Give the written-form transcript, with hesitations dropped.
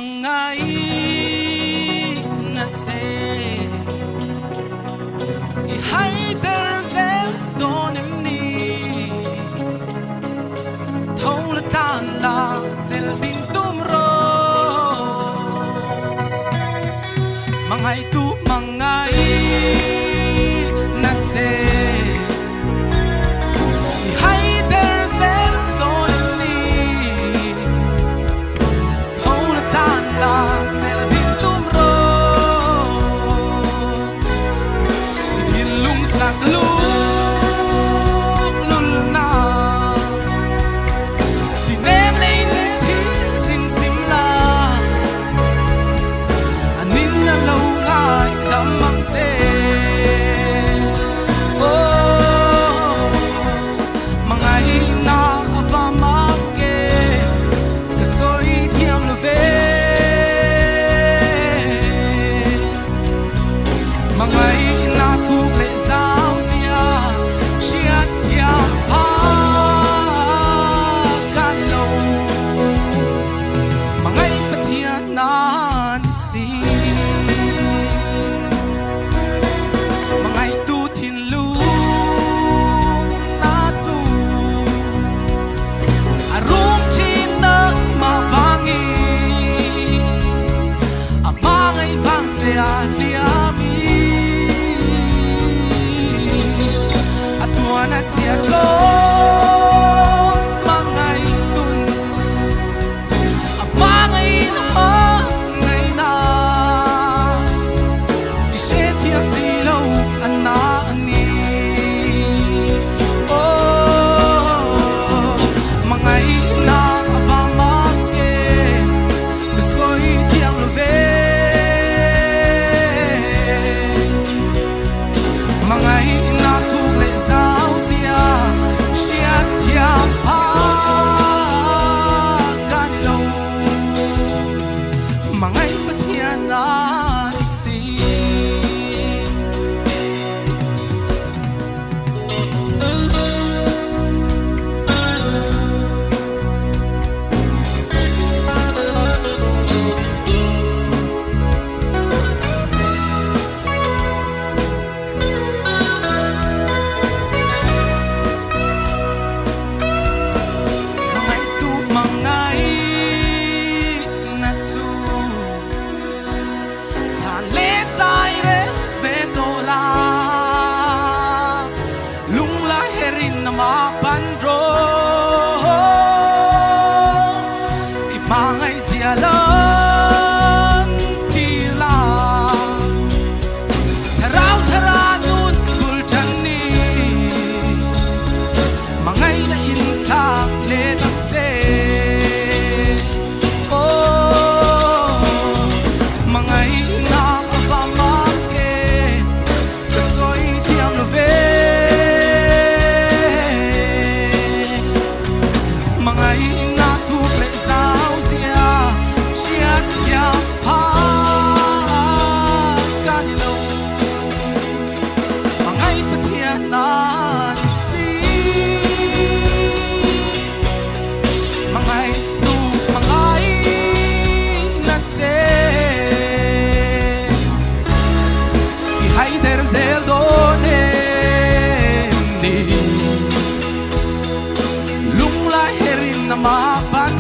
mangai na te I hai ter zel donem ni thâu la tan la zel bin tum ro mangai tu mangai na te Sia so mangai tun apangai na mangai na ise thiam silo anna ani oh mangai na avama ke kasoi thiam love mangai na thuk le sao mangai pathian na si Pandro imangai sialan tila terau teranun bultani mangai na intang le te oh mangai na fama ke kasoi tiam love zel donem ni lung la herin na mapan